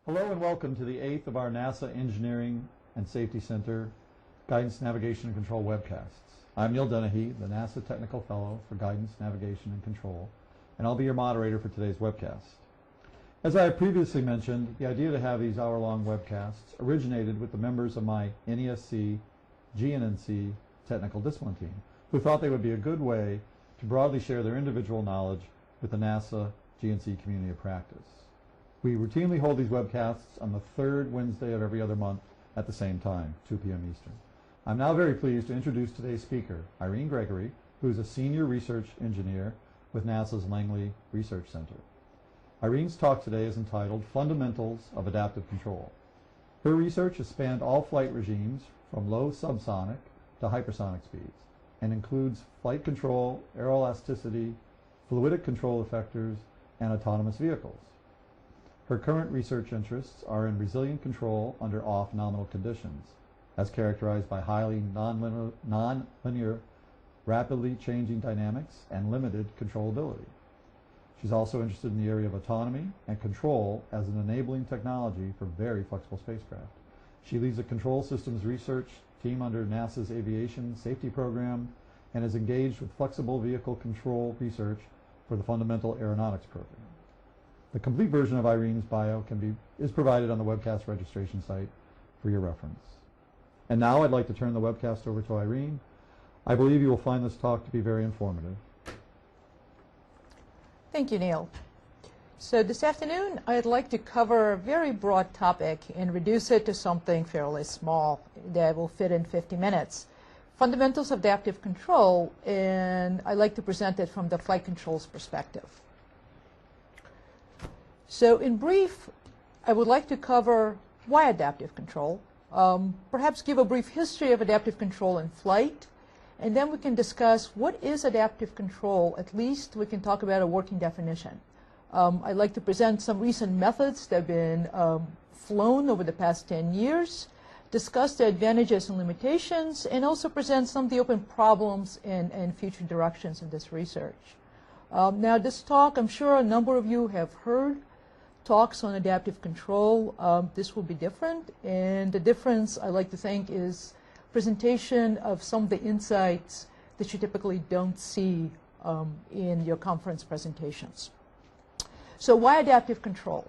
Hello and welcome to the 8th of our NASA Engineering and Safety Center Guidance, Navigation, and Control webcasts. I'm Neil Dunn, the NASA Technical Fellow for Guidance, Navigation, and Control, and I'll be your moderator for today's webcast. As I have previously mentioned, the idea to have these hour-long webcasts originated with the members of my NESC, GNNC technical discipline team, who thought they would be a good way to broadly share their individual knowledge with the NASA GNC community of practice. We routinely hold these webcasts on the third Wednesday of every other month at the same time, 2 p.m. Eastern. I'm now very pleased to introduce today's speaker, Irene Gregory, who is a senior research engineer with NASA's Langley Research Center. Irene's talk today is entitled Fundamentals of Adaptive Control. Her research has spanned all flight regimes from low subsonic to hypersonic speeds and includes flight control, aeroelasticity, fluidic control effectors, and autonomous vehicles. Her current research interests are in resilient control under off-nominal conditions, as characterized by highly nonlinear, rapidly changing dynamics and limited controllability. She's also interested in the area of autonomy and control as an enabling technology for very flexible spacecraft. She leads a control systems research team under NASA's Aviation Safety Program and is engaged with flexible vehicle control research for the Fundamental Aeronautics Program. The complete version of Irene's bio is provided on the webcast registration site for your reference. And now I'd like to turn the webcast over to Irene. I believe you will find this talk to be very informative. Thank you, Neil. So this afternoon, I'd like to cover a very broad topic and reduce it to something fairly small that will fit in 50 minutes. Fundamentals of adaptive control, and I'd like to present it from the flight controls perspective. So in brief, I would like to cover why adaptive control, perhaps give a brief history of adaptive control in flight, and then we can discuss what is adaptive control. At least we can talk about a working definition. I'd like to present some recent methods that have been flown over the past 10 years, discuss the advantages and limitations, and also present some of the open problems and future directions of this research. Now this talk, I'm sure a number of you have heard talks on adaptive control. This will be different, and the difference I like to think is presentation of some of the insights that you typically don't see in your conference presentations. So why adaptive control?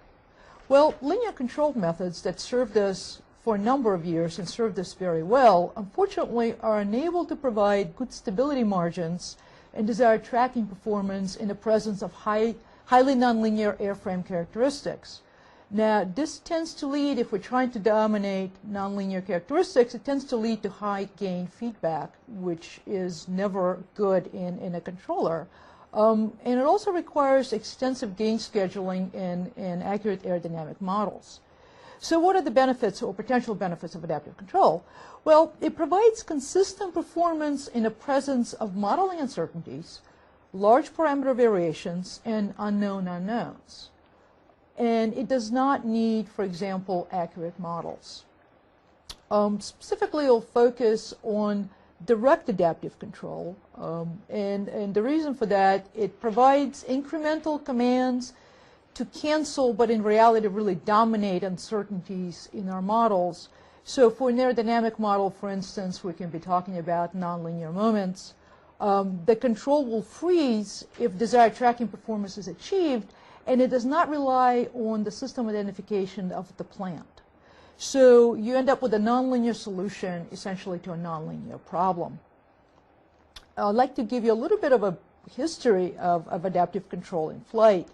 Well, linear control methods that served us for a number of years and served us very well, unfortunately are unable to provide good stability margins and desired tracking performance in the presence of highly nonlinear airframe characteristics. Now, this tends to lead, if we're trying to dominate nonlinear characteristics, it tends to lead to high gain feedback, which is never good in a controller. And it also requires extensive gain scheduling and accurate aerodynamic models. So what are the benefits or potential benefits of adaptive control? Well, it provides consistent performance in the presence of modeling uncertainties, large parameter variations, and unknown unknowns. And it does not need, for example, accurate models. Specifically, it'll focus on direct adaptive control. And the reason for that, it provides incremental commands to cancel, but in reality really dominate uncertainties in our models. So for an aerodynamic model, for instance, we can be talking about nonlinear moments. The control will freeze if desired tracking performance is achieved, and it does not rely on the system identification of the plant. So you end up with a nonlinear solution essentially to a nonlinear problem. I'd like to give you a little bit of a history of adaptive control in flight.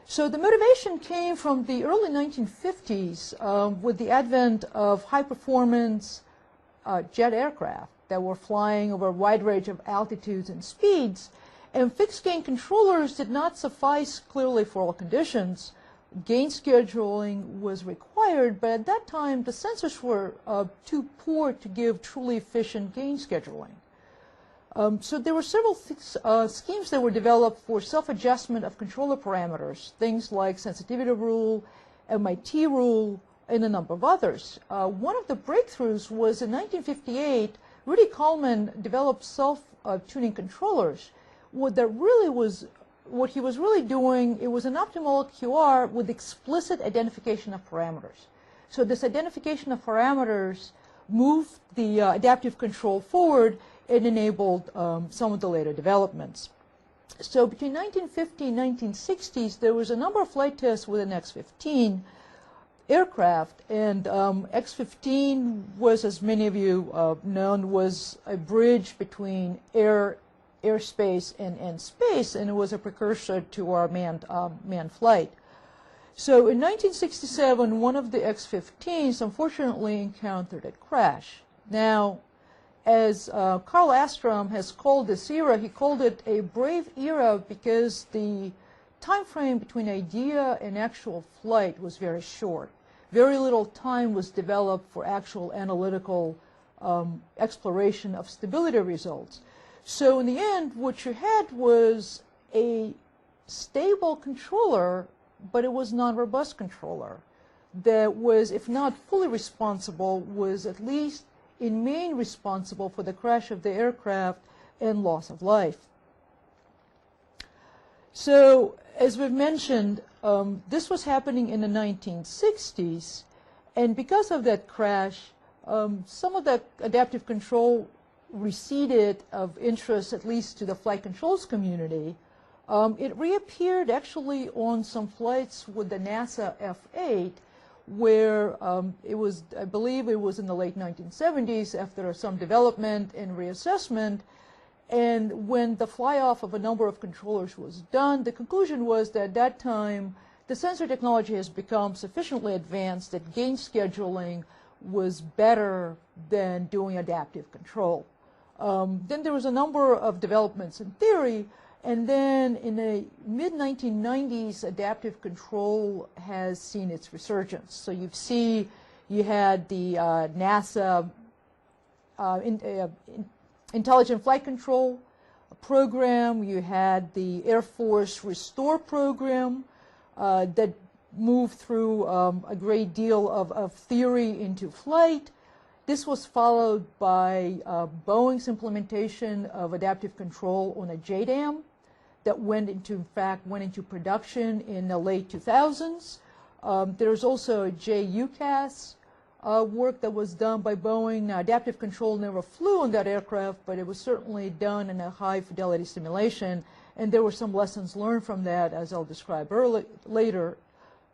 So the motivation came from the early 1950s with the advent of high-performance jet aircraft that were flying over a wide range of altitudes and speeds, and fixed gain controllers did not suffice clearly for all conditions. Gain scheduling was required, but at that time the sensors were too poor to give truly efficient gain scheduling. So there were several schemes that were developed for self-adjustment of controller parameters, things like sensitivity rule, MIT rule, and a number of others. One of the breakthroughs was in 1958, Rudy Coleman developed self-tuning controllers. What that really was what he was really doing, it was an optimal QR with explicit identification of parameters. So this identification of parameters moved the adaptive control forward and enabled some of the later developments. So between 1950 and 1960s, there was a number of flight tests with an X-15 aircraft, and X-15 was, as many of you know, was a bridge between airspace and space, and it was a precursor to our manned flight. So in 1967, one of the X-15s unfortunately encountered a crash. Now, as Carl Astrom has called this era, he called it a brave era because the time frame between idea and actual flight was very short. Very little time was developed for actual analytical exploration of stability results. So in the end, what you had was a stable controller, but it was non-robust controller that was, if not fully responsible, was at least in main responsible for the crash of the aircraft and loss of life. So, as we've mentioned, this was happening in the 1960s, and because of that crash, some of that adaptive control receded of interest, at least to the flight controls community. It reappeared actually on some flights with the NASA F-8, where it was, I believe it was in the late 1970s after some development and reassessment. And when the fly-off of a number of controllers was done, the conclusion was that at that time, the sensor technology has become sufficiently advanced that gain scheduling was better than doing adaptive control. Then there was a number of developments in theory, and then in the mid-1990s, adaptive control has seen its resurgence. So you had the NASA Intelligent Flight Control program, you had the Air Force Restore program that moved through a great deal of theory into flight. This was followed by Boeing's implementation of adaptive control on a JDAM that in fact went into production in the late 2000s. There's also a JUCAS work that was done by Boeing. Now, adaptive control never flew on that aircraft, but it was certainly done in a high fidelity simulation, and there were some lessons learned from that, as I'll describe later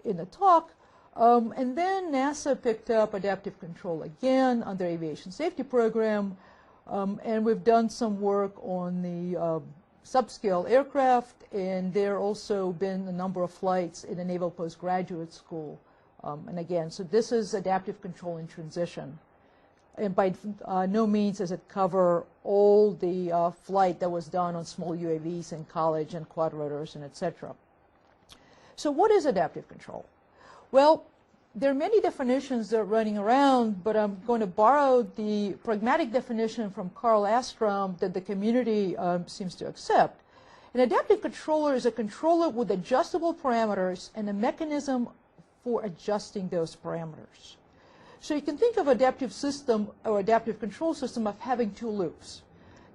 in the talk. And then NASA picked up adaptive control again under Aviation Safety Program, and we've done some work on the subscale aircraft, and there also been a number of flights in the Naval Postgraduate School. And again, so this is adaptive control in transition. And by no means does it cover all the flight that was done on small UAVs in college and quadrotors and etc. So what is adaptive control? Well, there are many definitions that are running around, but I'm going to borrow the pragmatic definition from Carl Astrom that the community seems to accept. An adaptive controller is a controller with adjustable parameters and a mechanism for adjusting those parameters. So you can think of adaptive system or adaptive control system of having two loops.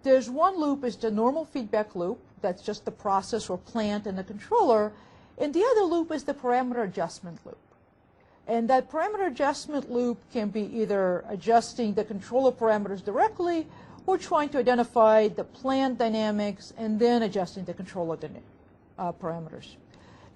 There's one loop is the normal feedback loop, that's just the process or plant in the controller, and the other loop is the parameter adjustment loop. And that parameter adjustment loop can be either adjusting the controller parameters directly or trying to identify the plant dynamics and then adjusting the controller parameters.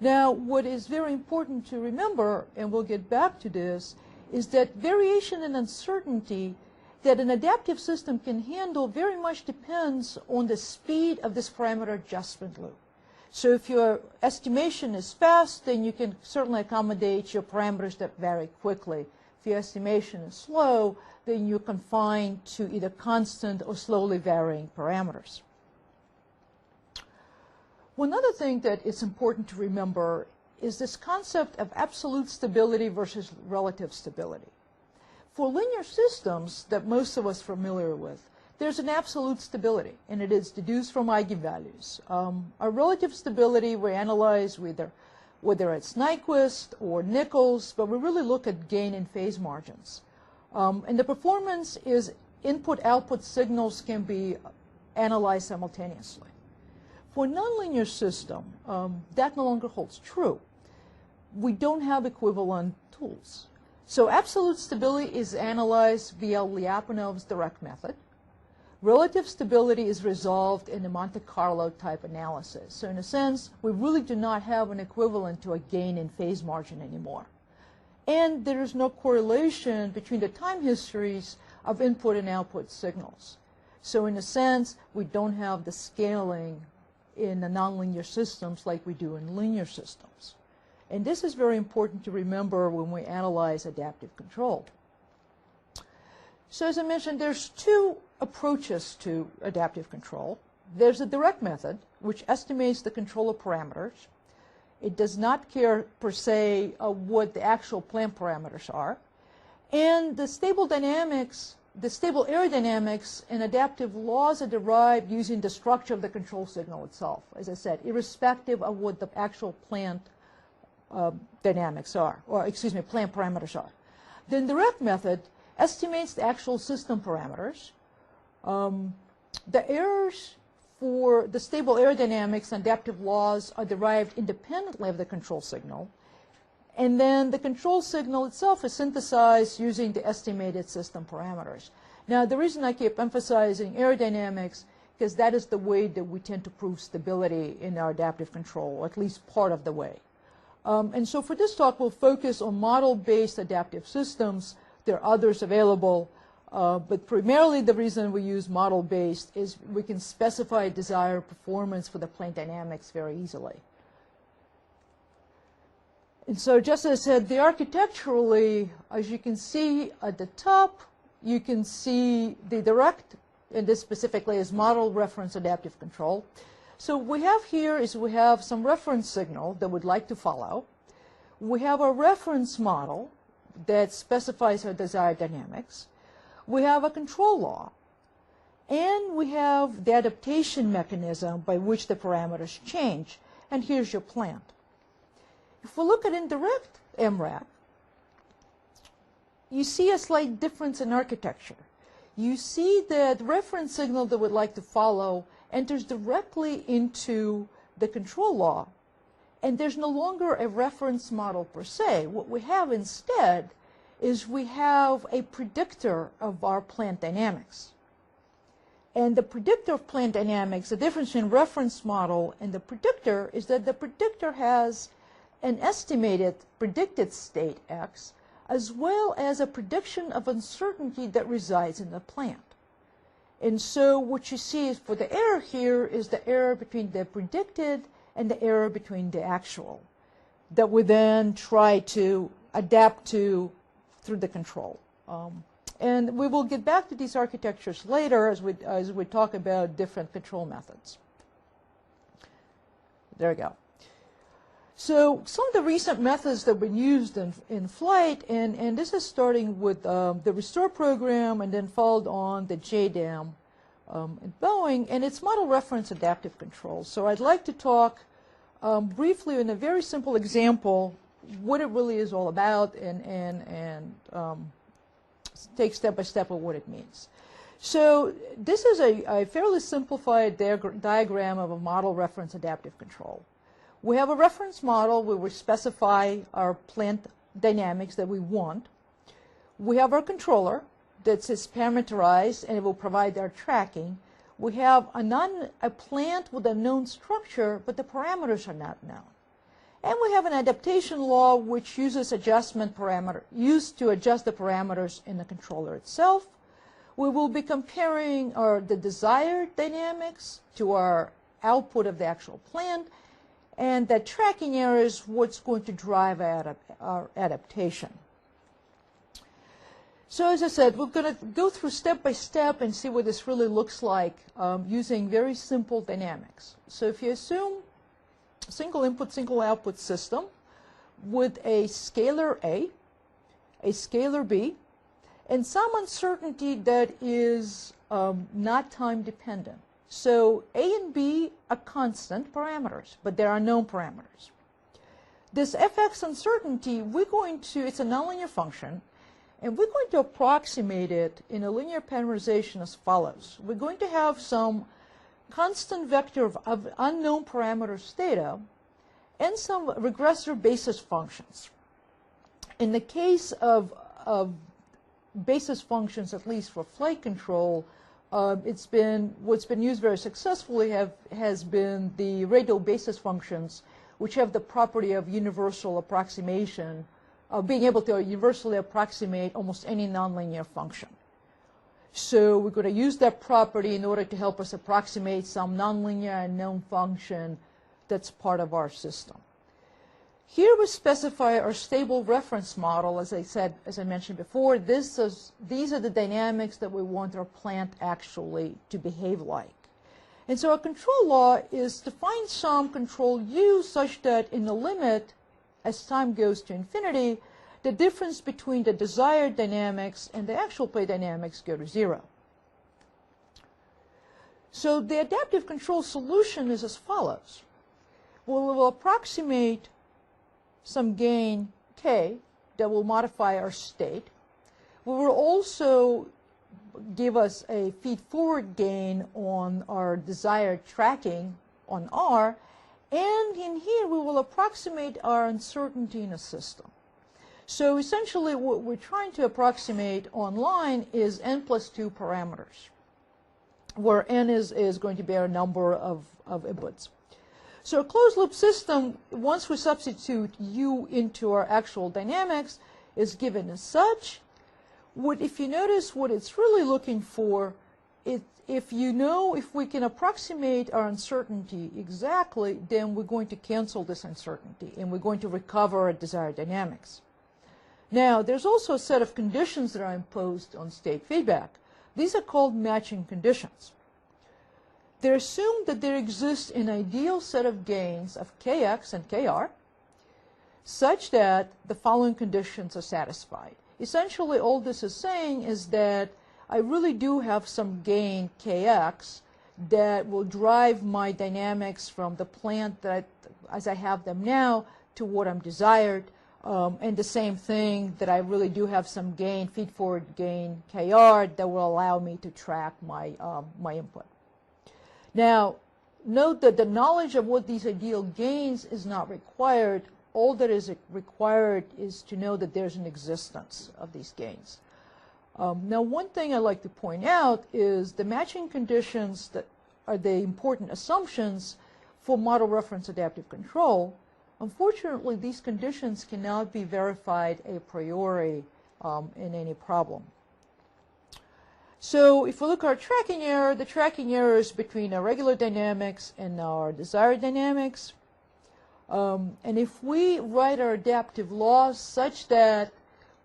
Now, what is very important to remember, and we'll get back to this, is that variation and uncertainty that an adaptive system can handle very much depends on the speed of this parameter adjustment loop. So if your estimation is fast, then you can certainly accommodate your parameters that vary quickly. If your estimation is slow, then you're confined to either constant or slowly varying parameters. One other thing that is important to remember is this concept of absolute stability versus relative stability. For linear systems that most of us are familiar with, there's an absolute stability, and it is deduced from eigenvalues. Our relative stability we analyze whether it's Nyquist or Nichols, but we really look at gain and phase margins. And the performance is input-output signals can be analyzed simultaneously. For a nonlinear system, that no longer holds true. We don't have equivalent tools. So absolute stability is analyzed via Lyapunov's direct method. Relative stability is resolved in the Monte Carlo type analysis. So in a sense, we really do not have an equivalent to a gain in phase margin anymore. And there is no correlation between the time histories of input and output signals. So in a sense, we don't have the scaling in the nonlinear systems like we do in linear systems. And this is very important to remember when we analyze adaptive control. So as I mentioned, there's two approaches to adaptive control. There's a direct method, which estimates the controller parameters. It does not care, per se, what the actual plant parameters are. And the stable dynamics, the stable aerodynamics and adaptive laws are derived using the structure of the control signal itself, as I said, irrespective of what the actual plant dynamics are, or excuse me, plant parameters are. The direct method estimates the actual system parameters. The errors for the stable aerodynamics and adaptive laws are derived independently of the control signal. And then the control signal itself is synthesized using the estimated system parameters. Now, the reason I keep emphasizing aerodynamics, because that is the way that we tend to prove stability in our adaptive control, or at least part of the way. And so for this talk, we'll focus on model-based adaptive systems. There are others available, but primarily the reason we use model-based is we can specify desired performance for the plant dynamics very easily. And so just as I said, the architecturally, as you can see at the top, you can see the direct, and this specifically is model reference adaptive control. So what we have here is we have some reference signal that we'd like to follow. We have a reference model that specifies our desired dynamics. We have a control law. And we have the adaptation mechanism by which the parameters change. And here's your plant. If we look at indirect MRAC, you see a slight difference in architecture. You see that reference signal that we'd like to follow enters directly into the control law, and there's no longer a reference model per se. What we have instead is we have a predictor of our plant dynamics. And the predictor of plant dynamics, the difference in reference model and the predictor is that the predictor has an estimated predicted state X, as well as a prediction of uncertainty that resides in the plant. And so what you see is for the error here is the error between the predicted and the error between the actual that we then try to adapt to through the control. And we will get back to these architectures later as we talk about different control methods. There we go. So some of the recent methods that have been used in flight, and this is starting with the Restore program and then followed on the JDAM at Boeing, and it's model reference adaptive control. So I'd like to talk briefly in a very simple example what it really is all about and take step by step of what it means. So this is a fairly simplified diagram of a model reference adaptive control. We have a reference model where we specify our plant dynamics that we want. We have our controller that's parameterized and it will provide our tracking. We have a plant with a known structure, but the parameters are not known. And we have an adaptation law which uses used to adjust the parameters in the controller itself. We will be comparing the desired dynamics to our output of the actual plant, and that tracking error is what's going to drive our adaptation. So as I said, we're going to go through step by step and see what this really looks like using very simple dynamics. So if you assume single input, single output system with a scalar A, a scalar B, and some uncertainty that is not time dependent. So A and B are constant parameters, but there are known parameters. This fx uncertainty, it's a nonlinear function, and we're going to approximate it in a linear parameterization as follows. We're going to have some constant vector of unknown parameters theta and some regressor basis functions. In the case of basis functions, at least for flight control, what's been used very successfully has been the radial basis functions, which have the property of universal approximation, of being able to universally approximate almost any nonlinear function. So we're going to use that property in order to help us approximate some nonlinear unknown function that's part of our system. Here we specify our stable reference model. As I mentioned before, these are the dynamics that we want our plant actually to behave like. And so our control law is to find some control U such that in the limit, as time goes to infinity, the difference between the desired dynamics and the actual play dynamics go to 0. So the adaptive control solution is as follows. We will approximate some gain k that will modify our state. We will also give us a feed-forward gain on our desired tracking on R, and in here we will approximate our uncertainty in a system. So essentially what we're trying to approximate online is n plus 2 parameters, where n is going to be our number of inputs. So a closed-loop system, once we substitute U into our actual dynamics, is given as such. If you notice what it's really looking for, if we can approximate our uncertainty exactly, then we're going to cancel this uncertainty, and we're going to recover our desired dynamics. Now, there's also a set of conditions that are imposed on state feedback. These are called matching conditions. They assume that there exists an ideal set of gains of kx and kr such that the following conditions are satisfied. Essentially, all this is saying is that I really do have some gain kx that will drive my dynamics from the plant that, as I have them now, to what I'm desired. And the same thing, that I really do have some gain, feed-forward gain kr, that will allow me to track my input. Now, note that the knowledge of what these ideal gains is not required. All that is required is to know that there's an existence of these gains. Now, one thing I like to point out is the matching conditions that are the important assumptions for model reference adaptive control. Unfortunately, these conditions cannot be verified a priori in any problem. So if we look at our tracking error, the tracking error is between our regular dynamics and our desired dynamics. And if we write our adaptive laws such that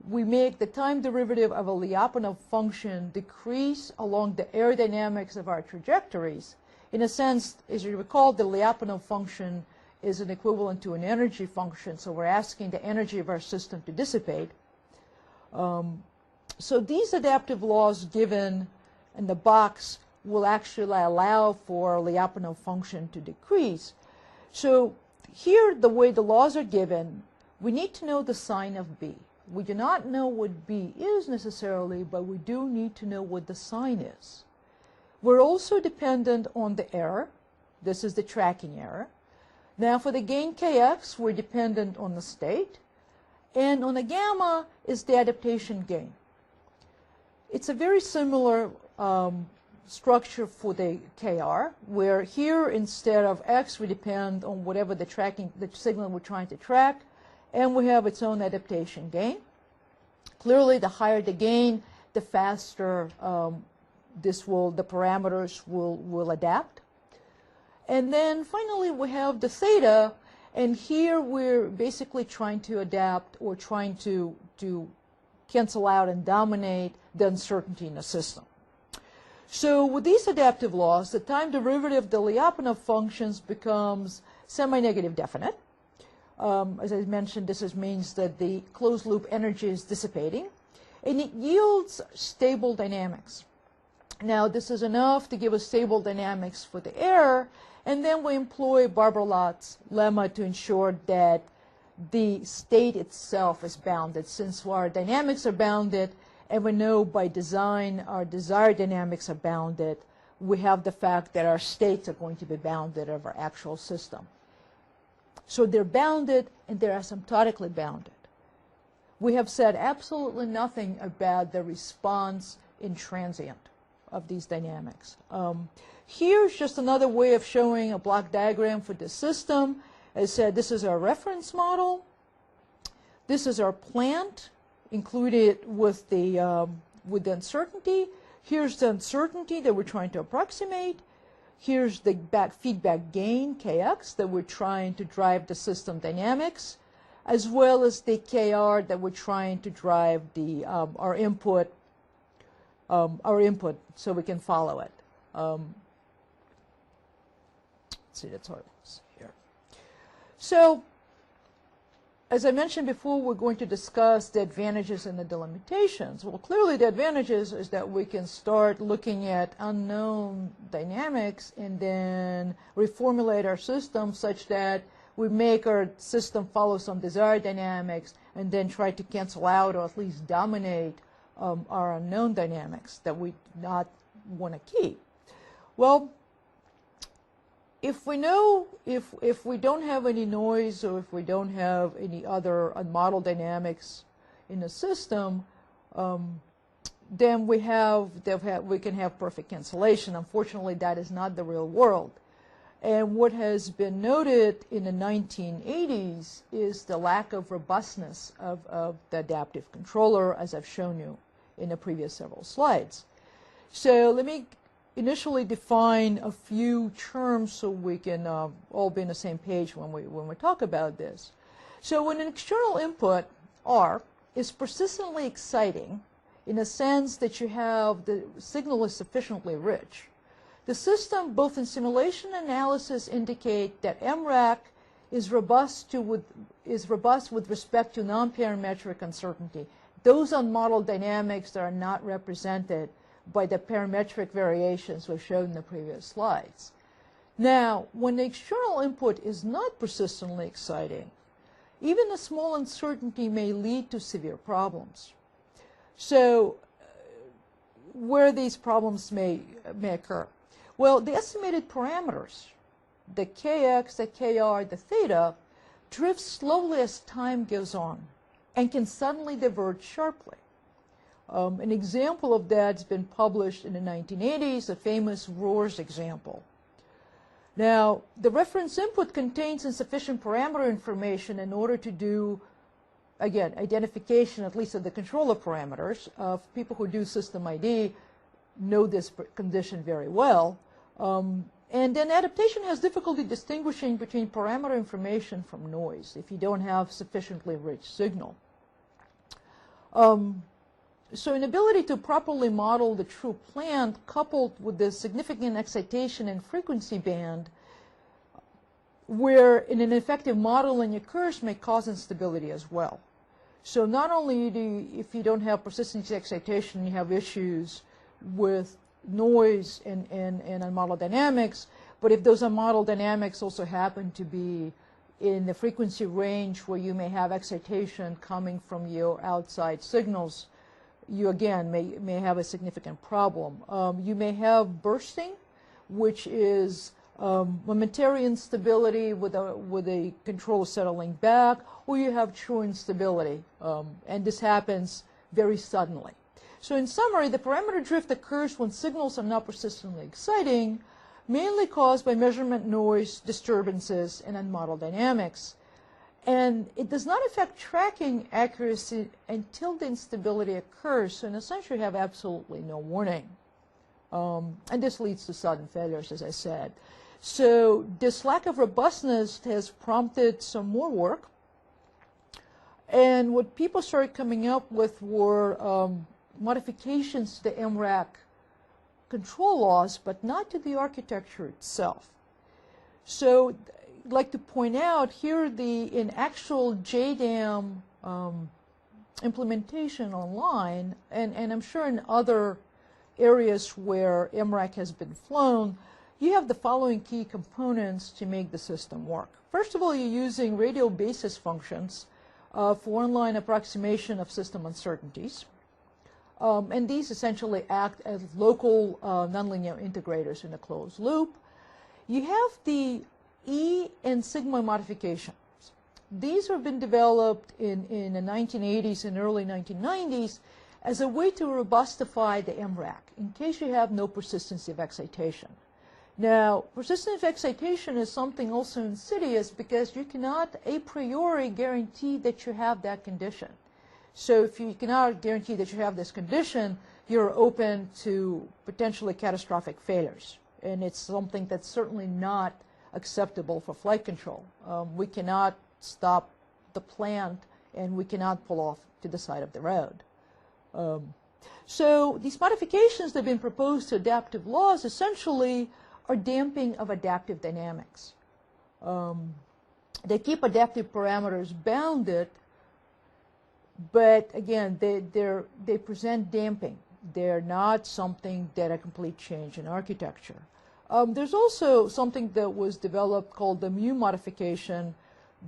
we make the time derivative of a Lyapunov function decrease along the aerodynamics of our trajectories, in a sense, as you recall, the Lyapunov function is an equivalent to an energy function, so we're asking the energy of our system to dissipate. So these adaptive laws given in the box will actually allow for Lyapunov function to decrease. So here, the way the laws are given, we need to know the sign of B. We do not know what B is necessarily, but we do need to know what the sign is. We're also dependent on the error. This is the tracking error. Now for the gain kx, we're dependent on the state. And on the gamma is the adaptation gain. It's a very similar structure for the kr, where here instead of x, we depend on whatever the signal we're trying to track, and we have its own adaptation gain. Clearly, the higher the gain, the faster the parameters will adapt. And then finally, we have the theta, and here we're basically trying to adapt or trying to cancel out and dominate the uncertainty in the system. So with these adaptive laws, the time derivative of the Lyapunov functions becomes semi-negative definite. As I mentioned, this means that the closed loop energy is dissipating, and it yields stable dynamics. Now, this is enough to give us stable dynamics for the error, and then we employ Barber-Lott's lemma to ensure that the state itself is bounded. Since our dynamics are bounded, and we know by design our desired dynamics are bounded, we have the fact that our states are going to be bounded of our actual system. So they're bounded and they're asymptotically bounded. We have said absolutely nothing about the response in transient of these dynamics. Here's just another way of showing a block diagram for the system. As I said, this is our reference model. This is our plant included with the uncertainty. Here's the uncertainty that we're trying to approximate. Here's the feedback gain, Kx, that we're trying to drive the system dynamics, as well as the Kr that we're trying to drive the our input so we can follow it. Let's see, that's how it looks here. So, as I mentioned before, we're going to discuss the advantages and the delimitations. Well, clearly the advantages is that we can start looking at unknown dynamics and then reformulate our system such that we make our system follow some desired dynamics and then try to cancel out or at least dominate our unknown dynamics that we not want to keep. Well, if we know, if we don't have any noise or if we don't have any other unmodeled dynamics in the system, then we can have perfect cancellation. Unfortunately, that is not the real world. And what has been noted in the 1980s is the lack of robustness of the adaptive controller, as I've shown you in the previous several slides. So let me initially define a few terms so we can all be on the same page when we talk about this. So when an external input, R, is persistently exciting in the sense that you have the signal is sufficiently rich, the system, both in simulation and analysis, indicate that MRAC is robust with respect to non-parametric uncertainty. Those unmodeled dynamics that are not represented by the parametric variations we've shown in the previous slides. Now, when the external input is not persistently exciting, even a small uncertainty may lead to severe problems. So, where these problems may occur? Well, the estimated parameters, the Kx, the Kr, the theta, drift slowly as time goes on and can suddenly diverge sharply. An example of that has been published in the 1980s, the famous Rohr's example. Now, the reference input contains insufficient parameter information in order to do, again, identification, at least of the controller parameters. People who do system ID know this condition very well. And then adaptation has difficulty distinguishing between parameter information from noise if you don't have sufficiently rich signal. So inability to properly model the true plant coupled with the significant excitation and frequency band where an ineffective modeling occurs may cause instability as well. So not only if you don't have persistent excitation, you have issues with noise and unmodeled dynamics, but if those unmodeled dynamics also happen to be in the frequency range where you may have excitation coming from your outside signals, you again may have a significant problem. You may have bursting, which is momentary instability with a control settling back, or you have true instability, and this happens very suddenly. So in summary, the parameter drift occurs when signals are not persistently exciting, mainly caused by measurement noise, disturbances, and unmodeled dynamics. And it does not affect tracking accuracy until the instability occurs, so in a sense you have absolutely no warning. And this leads to sudden failures, as I said. So this lack of robustness has prompted some more work. And what people started coming up with were modifications to the MRAC control laws, but not to the architecture itself. So I'd like to point out here in actual JDAM implementation online, and I'm sure in other areas where MRAC has been flown, you have the following key components to make the system work. First of all, you're using radial basis functions for one-line approximation of system uncertainties. And these essentially act as local nonlinear integrators in a closed loop. You have the E and sigma modifications. These have been developed in the 1980s and early 1990s as a way to robustify the MRAC in case you have no persistence of excitation. Now, persistence of excitation is something also insidious because you cannot a priori guarantee that you have that condition. So if you cannot guarantee that you have this condition, you're open to potentially catastrophic failures. And it's something that's certainly not acceptable for flight control. We cannot stop the plant and we cannot pull off to the side of the road. So these modifications that have been proposed to adaptive laws essentially are damping of adaptive dynamics. They keep adaptive parameters bounded, but again, they present damping. They're not something that a complete change in architecture. There's also something that was developed called the mu modification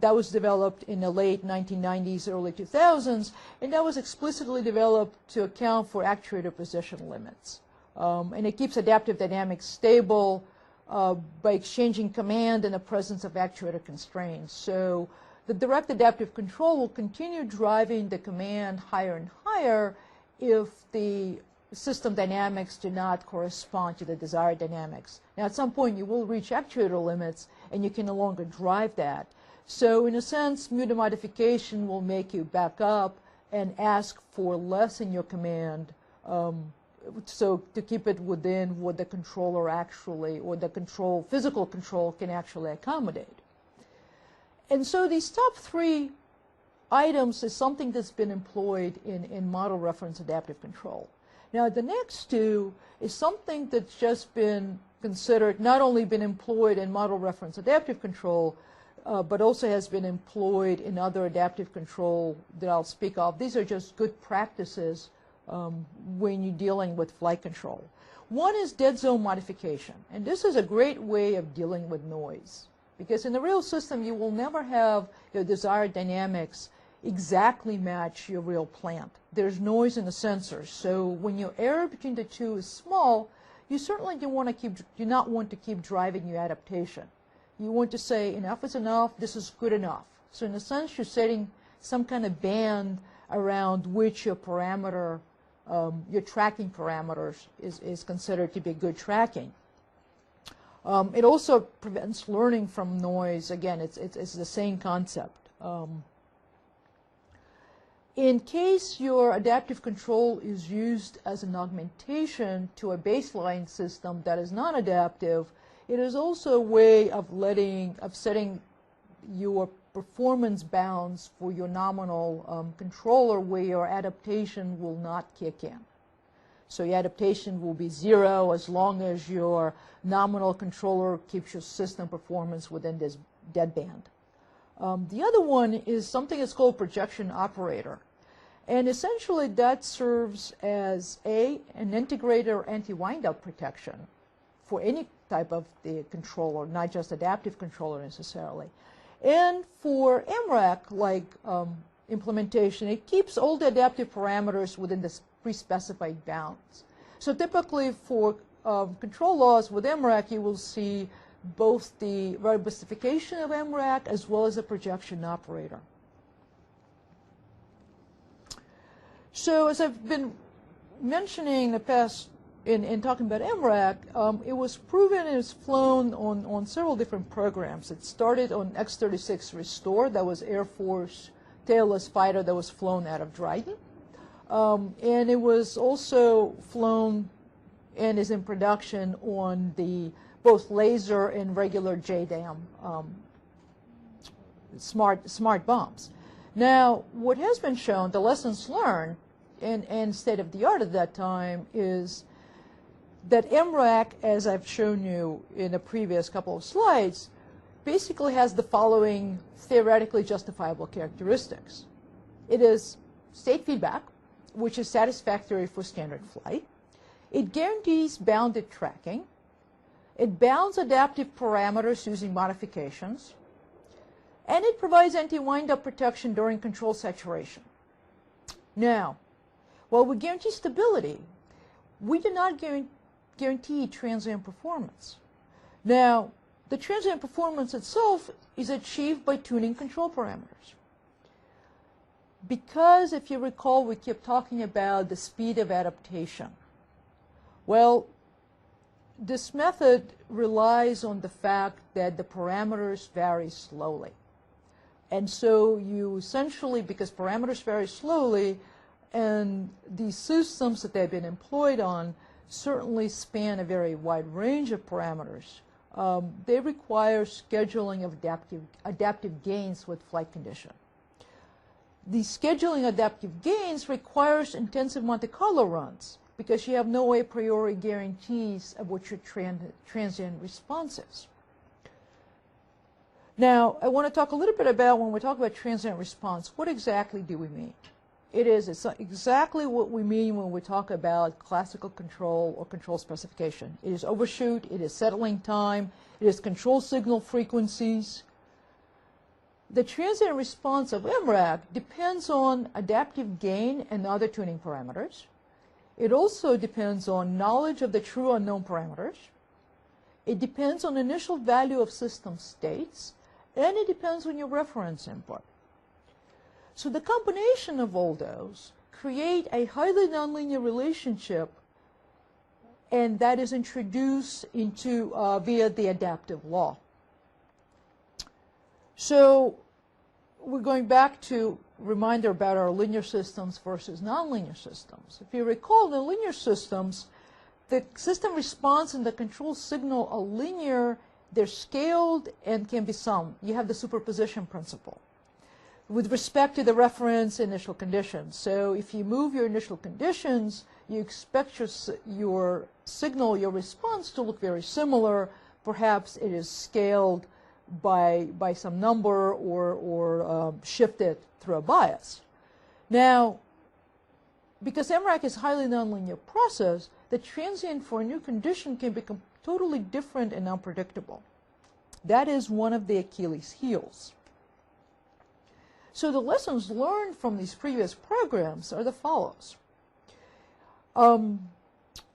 that was developed in the late 1990s, early 2000s, and that was explicitly developed to account for actuator position limits. And it keeps adaptive dynamics stable by exchanging command in the presence of actuator constraints. So the direct adaptive control will continue driving the command higher and higher if the system dynamics do not correspond to the desired dynamics. Now, at some point, you will reach actuator limits, and you can no longer drive that. So, in a sense, mu modification will make you back up and ask for less in your command, so to keep it within what the controller actually, or the physical control can actually accommodate. And so these top three items is something that's been employed in model reference adaptive control. Now, the next two is something that's just been considered, not only been employed in model reference adaptive control, but also has been employed in other adaptive control that I'll speak of. These are just good practices when you're dealing with flight control. One is dead zone modification, and this is a great way of dealing with noise, because in the real system you will never have your desired dynamics exactly match your real plant. There's noise in the sensors, so when your error between the two is small, you certainly do not want to keep driving your adaptation. You want to say enough is enough, this is good enough. So in a sense, you're setting some kind of band around which your parameter, your tracking parameters is considered to be good tracking. It also prevents learning from noise. Again, it's the same concept. In case your adaptive control is used as an augmentation to a baseline system that is non-adaptive, it is also a way of setting your performance bounds for your nominal controller where your adaptation will not kick in. So your adaptation will be 0 as long as your nominal controller keeps your system performance within this deadband. The other one is something that's called projection operator. And essentially that serves as an integrator anti-windup protection for any type of the controller, not just adaptive controller necessarily. And for MRAC-like implementation, it keeps all the adaptive parameters within the pre-specified bounds. So typically for control laws with MRAC, you will see both the robustification of MRAC as well as a projection operator. So as I've been mentioning in the past in talking about MRAC, it was proven and was flown on several different programs. It started on X-36 Restore, that was Air Force tailless fighter that was flown out of Dryden. And it was also flown and is in production on the both laser and regular JDAM smart bombs. Now, what has been shown, the lessons learned and state of the art at that time is that MRAC, as I've shown you in the previous couple of slides, basically has the following theoretically justifiable characteristics. It is state feedback, which is satisfactory for standard flight. It guarantees bounded tracking. It bounds adaptive parameters using modifications. And it provides anti-wind-up protection during control saturation. Now, Well, we guarantee stability. We do not guarantee transient performance. Now, the transient performance itself is achieved by tuning control parameters. Because, if you recall, we kept talking about the speed of adaptation. Well, this method relies on the fact that the parameters vary slowly. And so you essentially, because parameters vary slowly, and these systems that they've been employed on certainly span a very wide range of parameters, they require scheduling of adaptive gains with flight condition. The scheduling adaptive gains requires intensive Monte Carlo runs because you have no a priori guarantees of what your transient response is. Now, I want to talk a little bit about, when we talk about transient response, what exactly do we mean? It's exactly what we mean when we talk about classical control or control specification. It is overshoot, it is settling time, it is control signal frequencies. The transient response of MRAC depends on adaptive gain and other tuning parameters. It also depends on knowledge of the true unknown parameters. It depends on initial value of system states, and it depends on your reference input. So the combination of all those create a highly nonlinear relationship, and that is introduced into via the adaptive law. So we're going back to reminder about our linear systems versus nonlinear systems. If you recall, the linear systems, the system response and the control signal are linear, they're scaled, and can be summed. You have the superposition principle with respect to the reference initial conditions. So if you move your initial conditions, you expect your signal, your response to look very similar. Perhaps it is scaled by some number or shifted through a bias. Now, because MRAC is a highly nonlinear process, the transient for a new condition can become totally different and unpredictable. That is one of the Achilles heels. So the lessons learned from these previous programs are the follows. The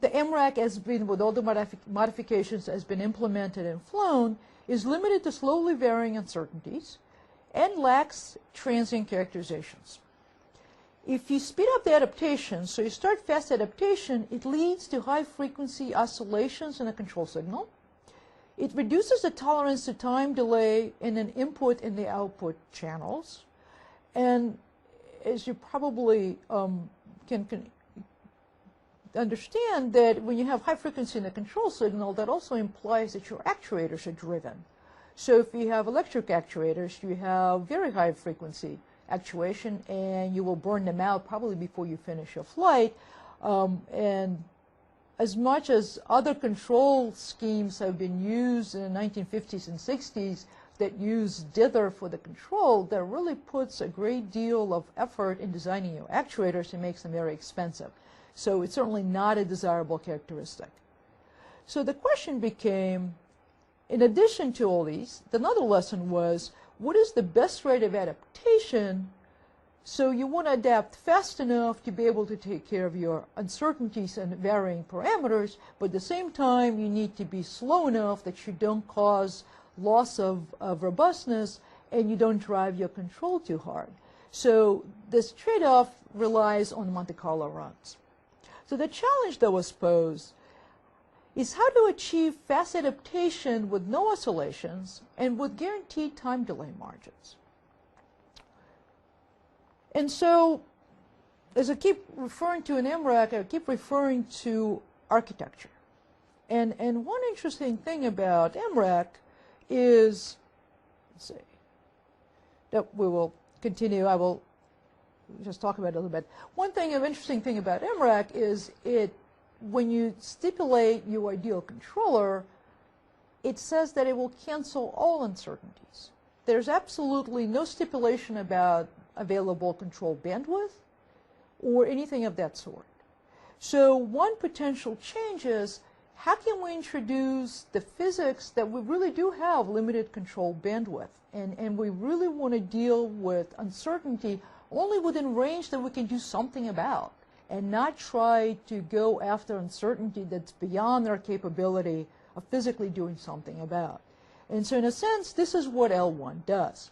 MRAC has been, with all the modifications, has been implemented and flown, is limited to slowly varying uncertainties and lacks transient characterizations. If you speed up the adaptation, so you start fast adaptation, it leads to high frequency oscillations in the control signal. It reduces the tolerance to time delay in an input and the output channels. And as you probably can understand, that when you have high frequency in the control signal, that also implies that your actuators are driven. So if you have electric actuators, you have very high frequency actuation, and you will burn them out probably before you finish your flight. And as much as other control schemes have been used in the 1950s and 60s that use dither for the control, that really puts a great deal of effort in designing your actuators and makes them very expensive. So it's certainly not a desirable characteristic. So the question became, in addition to all these, another lesson was, what is the best rate of adaptation? So you want to adapt fast enough to be able to take care of your uncertainties and varying parameters, but at the same time you need to be slow enough that you don't cause loss of robustness and you don't drive your control too hard. So this trade-off relies on Monte Carlo runs. So the challenge that was posed is how to achieve fast adaptation with no oscillations and with guaranteed time delay margins. And so, as I keep referring to in MRAC, I keep referring to architecture. And one interesting thing about MRAC is, let's see, that we will continue, I will just talk about it a little bit. One thing of interesting thing about MRAC is when you stipulate your ideal controller, it says that it will cancel all uncertainties. There's absolutely no stipulation about available control bandwidth or anything of that sort. So one potential change is, how can we introduce the physics that we really do have limited control bandwidth, and we really want to deal with uncertainty only within range that we can do something about. and not try to go after uncertainty that's beyond our capability of physically doing something about. And so in a sense, this is what L1 does.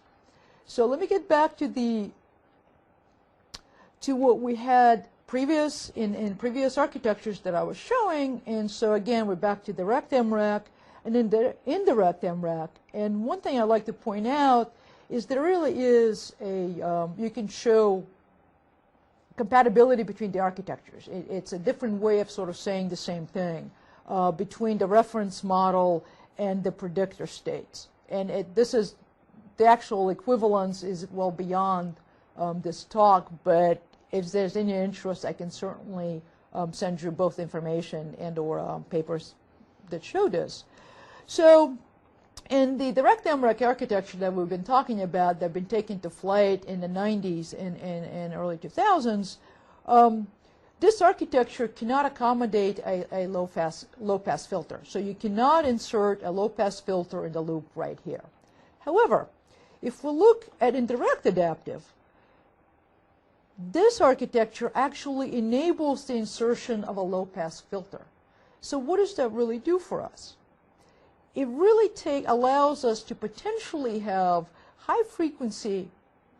So let me get back to what we had in previous architectures that I was showing. And so again, we're back to direct MRAC and then the indirect MRAC. And one thing I'd like to point out is there really is you can show compatibility between the architectures. It's a different way of sort of saying the same thing between the reference model and the predictor states. And this is the actual equivalence is well beyond this talk, but if there's any interest, I can certainly send you both information and or papers that show this. So in the direct MRAC architecture that we've been talking about, that have been taken to flight in the 90s and early 2000s, this architecture cannot accommodate a low-pass filter. So you cannot insert a low-pass filter in the loop right here. However, if we look at indirect adaptive, this architecture actually enables the insertion of a low-pass filter. So what does that really do for us? It really allows us to potentially have high-frequency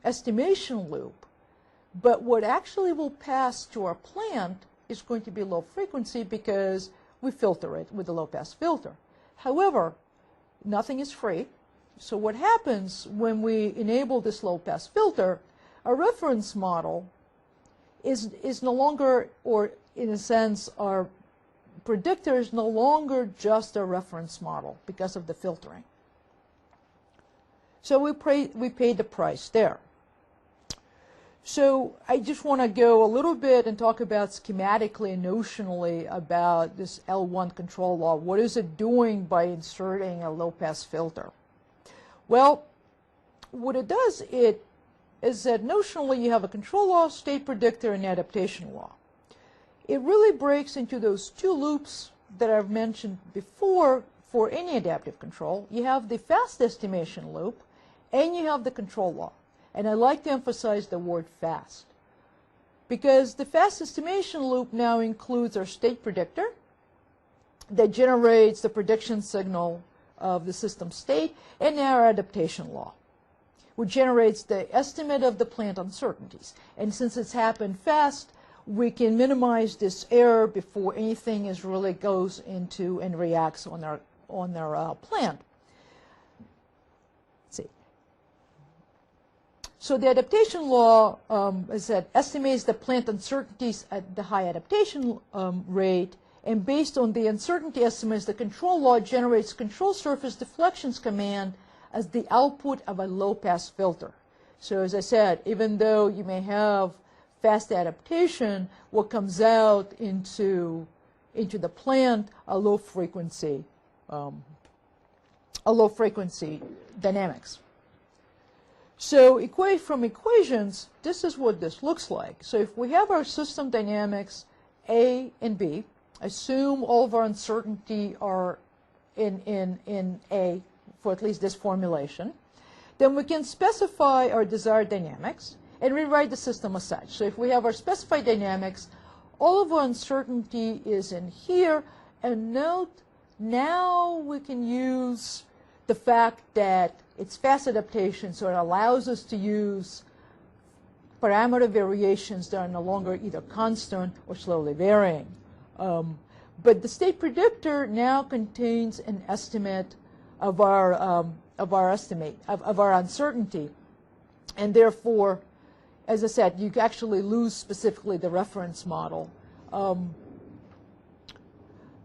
estimation loop, but what actually will pass to our plant is going to be low frequency because we filter it with a low-pass filter. However, nothing is free. So what happens when we enable this low-pass filter, our reference model is no longer, or in a sense, our predictor is no longer just a reference model because of the filtering. So we pay the price there. So I just want to go a little bit and talk about schematically and notionally about this L1 control law. What is it doing by inserting a low-pass filter? Well, what it does is that notionally you have a control law, state predictor, and adaptation law. It really breaks into those two loops that I've mentioned before for any adaptive control. You have the fast estimation loop, and you have the control law. And I like to emphasize the word fast, because the fast estimation loop now includes our state predictor that generates the prediction signal of the system state, and our adaptation law, which generates the estimate of the plant uncertainties. And since it's happened fast, we can minimize this error before anything is really goes into and reacts on our plant. Let's see. So the adaptation law is that estimates the plant uncertainties at the high adaptation rate, and based on the uncertainty estimates, the control law generates control surface deflections command as the output of a low-pass filter. So as I said, even though you may have fast adaptation, what comes out into the plant a low frequency dynamics. So from equations, this is what this looks like. So if we have our system dynamics A and B, assume all of our uncertainty are in A for at least this formulation, then we can specify our desired dynamics and rewrite the system as such. So if we have our specified dynamics, all of our uncertainty is in here, and note now we can use the fact that it's fast adaptation, so it allows us to use parameter variations that are no longer either constant or slowly varying. But the state predictor now contains an estimate of our uncertainty, and therefore, as I said, you actually lose specifically the reference model.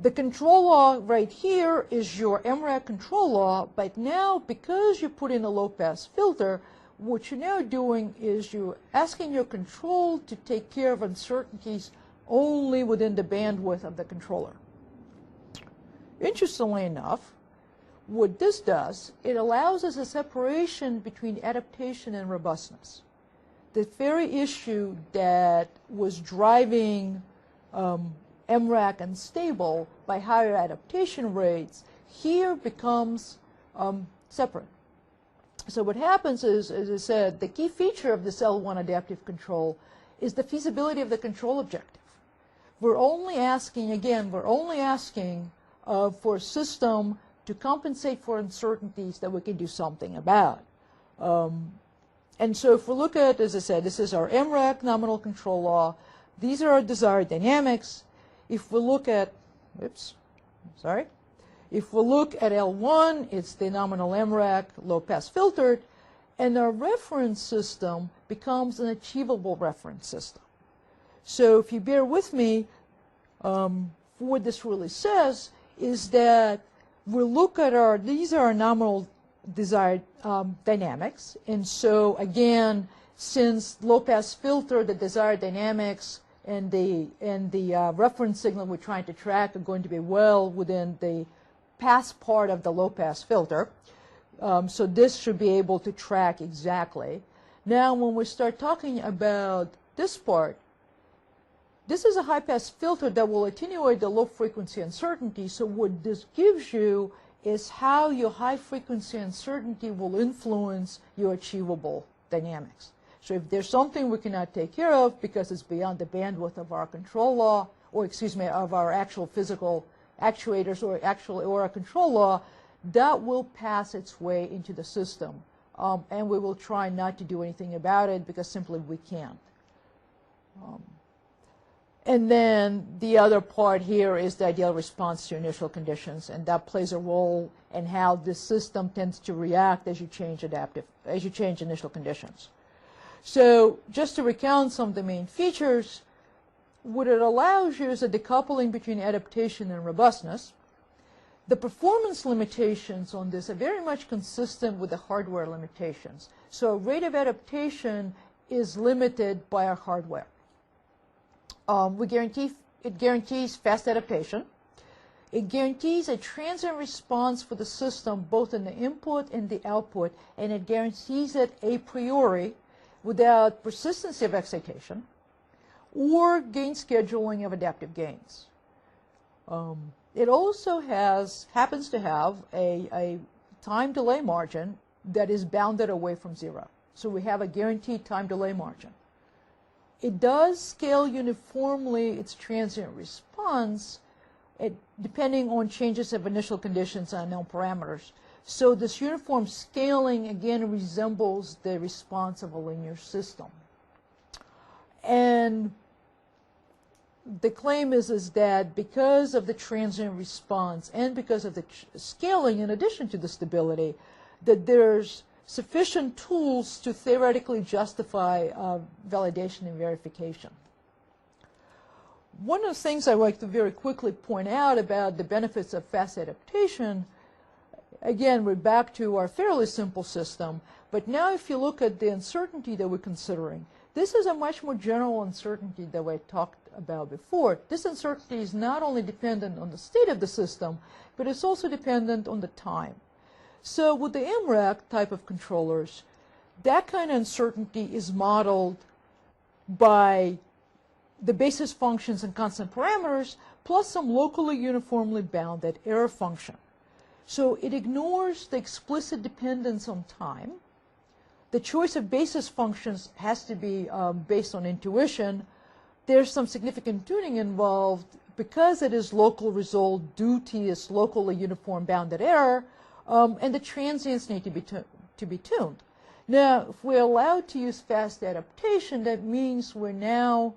The control law right here is your MRAC control law, but now because you put in a low-pass filter, what you're now doing is you're asking your control to take care of uncertainties only within the bandwidth of the controller. Interestingly enough, what this does, it allows us a separation between adaptation and robustness. The very issue that was driving MRAC unstable by higher adaptation rates here becomes separate. So what happens is, as I said, the key feature of this L1 adaptive control is the feasibility of the control objective. we're only asking, again, we're only asking for a system to compensate for uncertainties that we can do something about. And so if we look at, as I said, this is our MREC nominal control law. These are our desired dynamics. If we look at, if we look at L1, it's the nominal MREC low-pass filtered, and our reference system becomes an achievable reference system. So if you bear with me, what this really says is that we look at these are our nominal desired dynamics. And so again, since low-pass filter, the desired dynamics and the reference signal we're trying to track are going to be well within the pass part of the low-pass filter. So this should be able to track exactly. Now when we start talking about this part, this is a high-pass filter that will attenuate the low-frequency uncertainty. So what this gives you is how your high-frequency uncertainty will influence your achievable dynamics. So if there's something we cannot take care of because it's beyond the bandwidth of our control law, or excuse me, of our actual physical actuators or a control law, that will pass its way into the system. And we will try not to do anything about it because simply we can't. And then the other part here is the ideal response to initial conditions, and that plays a role in how the system tends to react as you change initial conditions. So just to recount some of the main features, what it allows you is a decoupling between adaptation and robustness. The performance limitations on this are very much consistent with the hardware limitations. So rate of adaptation is limited by our hardware. It guarantees fast adaptation. It guarantees a transient response for the system both in the input and the output, and it guarantees it a priori without persistency of excitation or gain scheduling of adaptive gains. It also happens to have a time delay margin that is bounded away from zero. So we have a guaranteed time delay margin. It does scale uniformly its transient response depending on changes of initial conditions and unknown parameters. So this uniform scaling again resembles the response of a linear system. And the claim is that because of the transient response and because of the scaling in addition to the stability, that there's sufficient tools to theoretically justify validation and verification. One of the things I like to very quickly point out about the benefits of fast adaptation, again, we're back to our fairly simple system, but now if you look at the uncertainty that we're considering, this is a much more general uncertainty that I talked about before. This uncertainty is not only dependent on the state of the system, but it's also dependent on the time. So with the MREC type of controllers, that kind of uncertainty is modeled by the basis functions and constant parameters plus some locally uniformly bounded error function. So it ignores the explicit dependence on time. The choice of basis functions has to be based on intuition. There's some significant tuning involved because it is local result due to this locally uniform bounded error. And the transients need to be tuned. Now, if we're allowed to use fast adaptation, that means we now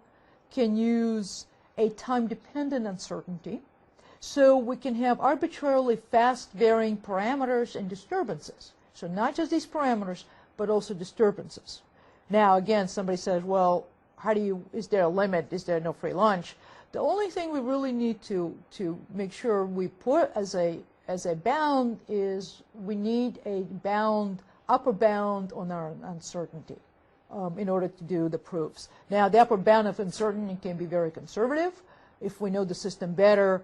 can use a time-dependent uncertainty. So we can have arbitrarily fast varying parameters and disturbances. So not just these parameters, but also disturbances. Now, again, somebody says, well, is there a limit? Is there no free lunch? The only thing we really need to make sure we put as a bound is we need a upper bound on our uncertainty in order to do the proofs. Now, the upper bound of uncertainty can be very conservative. If we know the system better,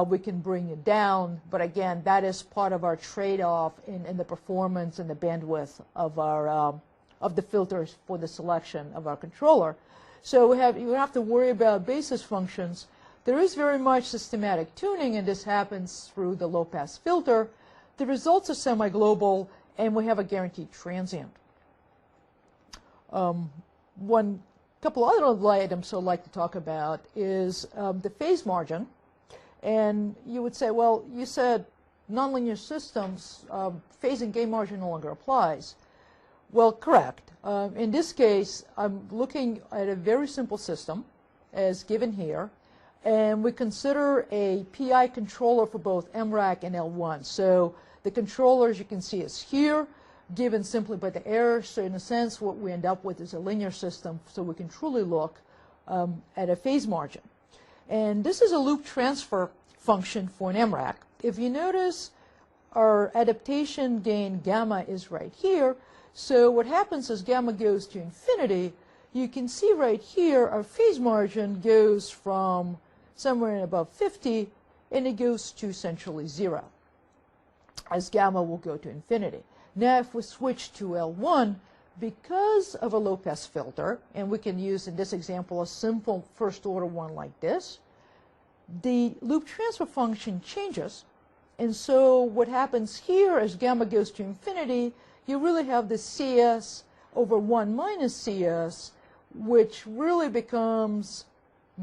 we can bring it down. But again, that is part of our trade-off in the performance and the bandwidth of the filters for the selection of our controller. So you have to worry about basis functions. There is very much systematic tuning, and this happens through the low-pass filter. The results are semi-global, and we have a guaranteed transient. One couple other items I'd like to talk about is the phase margin. And you would say, well, you said nonlinear systems, phase and gain margin no longer applies. Well, correct. In this case, I'm looking at a very simple system, as given here, and we consider a PI controller for both MRAC and L1. So the controller, as you can see, is here, given simply by the error. So in a sense, what we end up with is a linear system, so we can truly look at a phase margin. And this is a loop transfer function for an MRAC. If you notice, our adaptation gain gamma is right here. So what happens as gamma goes to infinity, you can see right here our phase margin goes from somewhere above 50 and it goes to essentially 0 as gamma will go to infinity. Now if we switch to L1, because of a low pass filter, and we can use in this example a simple first order one like this, the loop transfer function changes. And so what happens here as gamma goes to infinity, you really have the CS over 1 minus CS, which really becomes,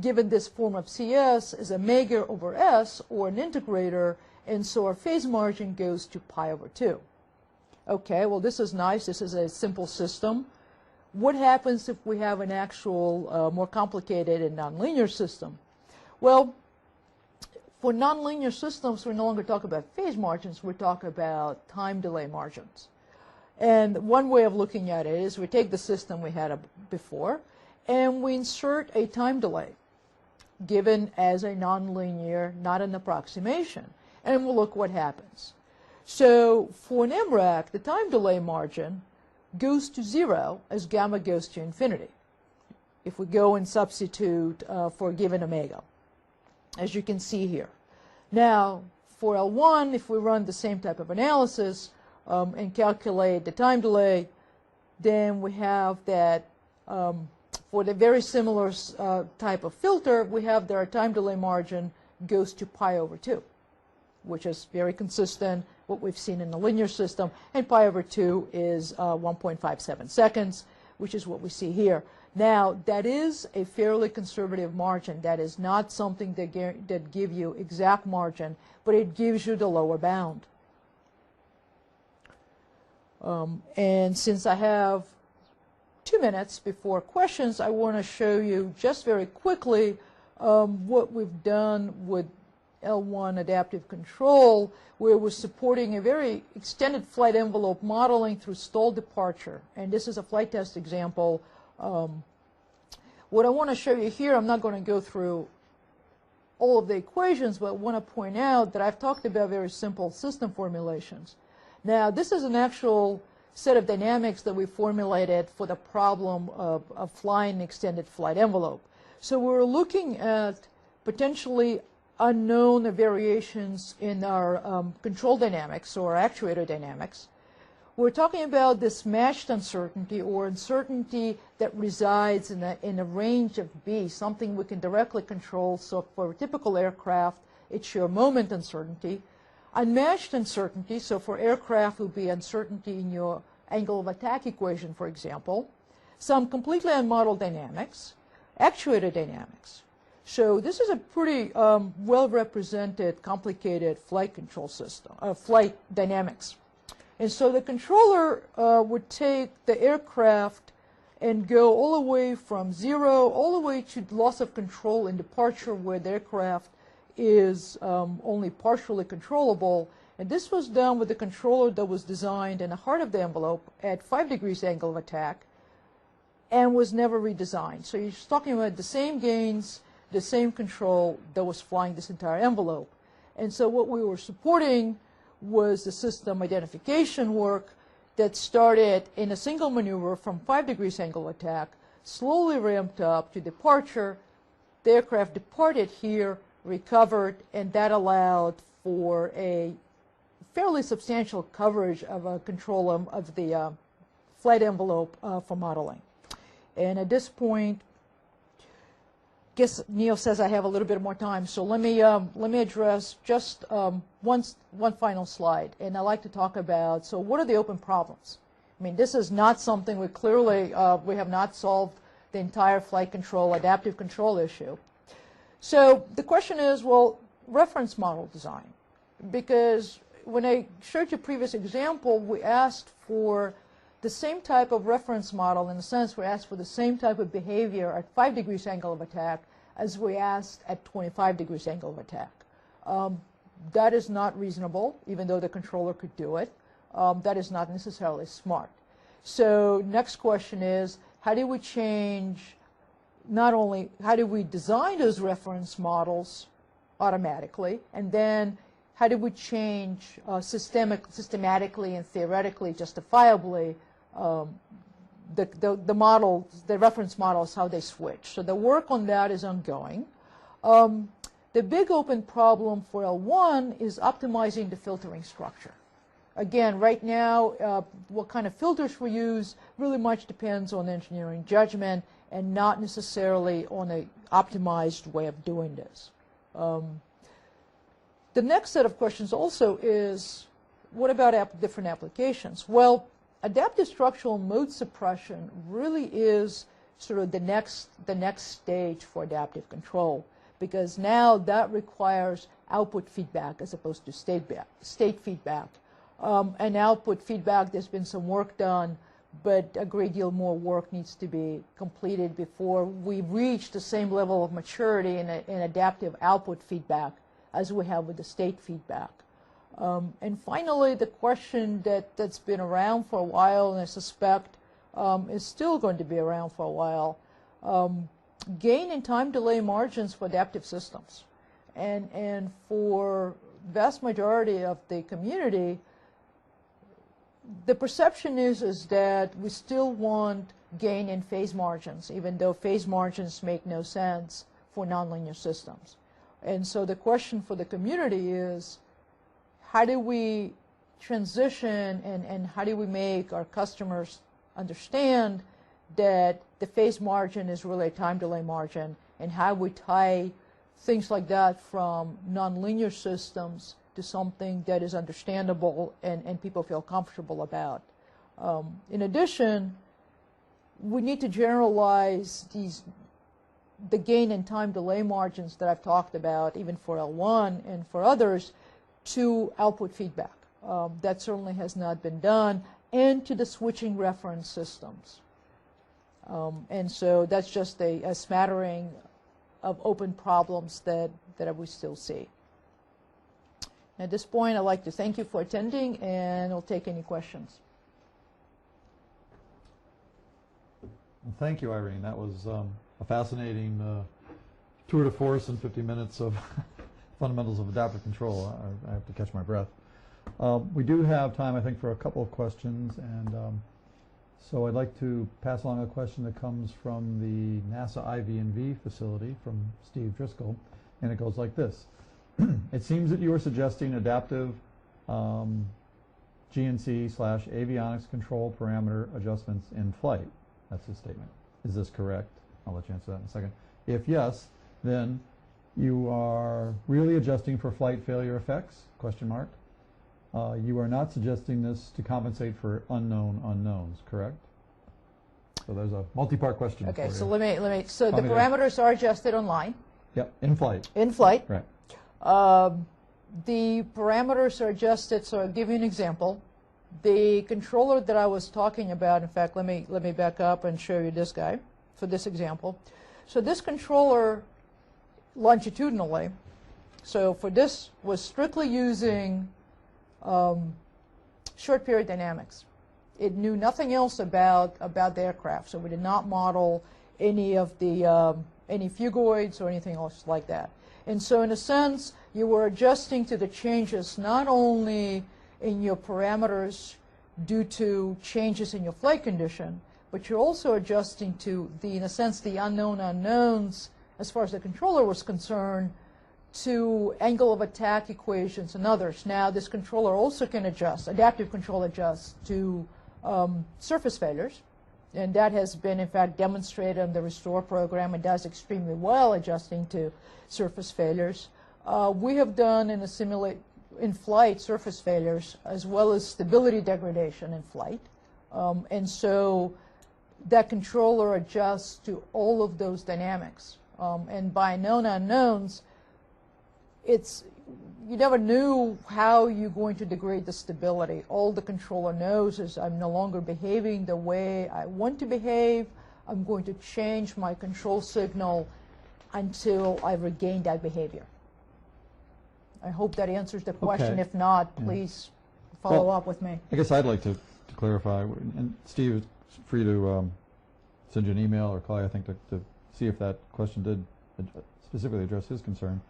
given this form of CS, is omega over S, or an integrator, and so our phase margin goes to pi over 2. Okay, well this is nice. This is a simple system. What happens if we have an actual, more complicated and nonlinear system? Well, for nonlinear systems, we no longer talk about phase margins, we talk about time delay margins. And one way of looking at it is we take the system we had before and we insert a time delay given as a nonlinear, not an approximation, and we'll look what happens. So for an MRAC, the time delay margin goes to 0 as gamma goes to infinity if we go and substitute for a given omega, as you can see here. Now, for L1, if we run the same type of analysis and calculate the time delay, then we have that for the very similar type of filter, we have that our time delay margin goes to pi over 2, which is very consistent what we've seen in the linear system, and pi over 2 is 1.57 seconds, which is what we see here. Now, that is a fairly conservative margin. That is not something that give you exact margin, but it gives you the lower bound. And since I have 2 minutes before questions, I want to show you just very quickly what we've done with L1 adaptive control, where we're supporting a very extended flight envelope modeling through stall departure. And this is a flight test example. What I want to show you here, I'm not going to go through all of the equations, but I want to point out that I've talked about very simple system formulations. Now, this is an actual set of dynamics that we formulated for the problem of flying an extended flight envelope. So we're looking at potentially unknown variations in our control dynamics or actuator dynamics. We're talking about this matched uncertainty, or uncertainty that resides in a range of B, something we can directly control. So for a typical aircraft, it's your moment uncertainty. Unmatched uncertainty, so for aircraft, would be uncertainty in your angle of attack equation, for example. Some completely unmodeled dynamics, actuator dynamics. So this is a pretty well-represented, complicated flight control system, flight dynamics. And so the controller would take the aircraft and go all the way from 0 all the way to loss of control in departure, where the aircraft is only partially controllable. And this was done with a controller that was designed in the heart of the envelope at 5 degrees angle of attack and was never redesigned. So you're talking about the same gains, the same control that was flying this entire envelope. And so what we were supporting was the system identification work that started in a single maneuver from 5 degrees angle of attack, slowly ramped up to departure. The aircraft departed here, recovered, and that allowed for a fairly substantial coverage of a control of the flight envelope for modeling. And at this point, I guess Neil says I have a little bit more time, so let me address just one final slide, and I'd like to talk about, so what are the open problems? I mean, this is not something we clearly we have not solved the entire flight control, adaptive control issue. So the question is, well, reference model design. Because when I showed you a previous example, we asked for the same type of reference model, in the sense we asked for the same type of behavior at 5 degrees angle of attack as we asked at 25 degrees angle of attack. That is not reasonable, even though the controller could do it. That is not necessarily smart. So next question is, how do we change, not only how do we design those reference models automatically, and then how do we change systematically and theoretically, justifiably, the models, the reference models, how they switch. So the work on that is ongoing. The big open problem for L1 is optimizing the filtering structure. Again, right now, what kind of filters we use really much depends on engineering judgment and not necessarily on an optimized way of doing this. The next set of questions also is, what about different applications? Well, adaptive structural mode suppression really is sort of the next stage for adaptive control, because now that requires output feedback as opposed to state feedback. And output feedback, there's been some work done, but a great deal more work needs to be completed before we reach the same level of maturity in adaptive output feedback as we have with the state feedback. And finally, the question that's been around for a while, and I suspect is still going to be around for a while, gain and time delay margins for adaptive systems. And for vast majority of the community, the perception is that we still want gain in phase margins, even though phase margins make no sense for nonlinear systems. And so the question for the community is, how do we transition and how do we make our customers understand that the phase margin is really a time delay margin, and how we tie things like that from nonlinear systems to something that is understandable and people feel comfortable about. In addition, we need to generalize the gain and time delay margins that I've talked about, even for L1 and for others, to output feedback. That certainly has not been done, and to the switching reference systems. And so that's just a smattering of open problems that we still see. At this point, I'd like to thank you for attending, and I'll take any questions. Well, thank you, Irene. That was a fascinating tour de force in 50 minutes of fundamentals of adaptive control. I have to catch my breath. We do have time, I think, for a couple of questions, and so I'd like to pass along a question that comes from the NASA IV&V facility from Steve Driscoll, and it goes like this. It seems that you are suggesting adaptive GNC/avionics control parameter adjustments in flight. That's his statement. Is this correct? I'll let you answer that in a second. If yes, then you are really adjusting for flight failure effects? Question mark. You are not suggesting this to compensate for unknown unknowns, correct? So there's a multi-part question. Okay, so let me. So the parameters are adjusted online. Yep, in flight. In flight. Right. The parameters are adjusted. So I'll give you an example. The controller that I was talking about, in fact, let me back up and show you this guy for this example. So this controller longitudinally, so for this was strictly using short period dynamics. It knew nothing else about the aircraft, so we did not model any of the any phugoids or anything else like that. And so in a sense, you were adjusting to the changes not only in your parameters due to changes in your flight condition, but you're also adjusting to in a sense, the unknown unknowns as far as the controller was concerned, to angle of attack equations and others. Now, this controller also can adjust, adaptive control adjusts to surface failures, and that has been, in fact, demonstrated in the Restore program. It does extremely well adjusting to surface failures. We have done in flight surface failures as well as stability degradation in flight. And so that controller adjusts to all of those dynamics. And by known unknowns, you never knew how you're going to degrade the stability. All the controller knows is I'm no longer behaving the way I want to behave. I'm going to change my control signal until I regain that behavior. I hope that answers the question. Okay. If not, please follow up with me. I guess I'd like to clarify, and Steve, it's free to send you an email or call you, I think, to see if that question did specifically address his concern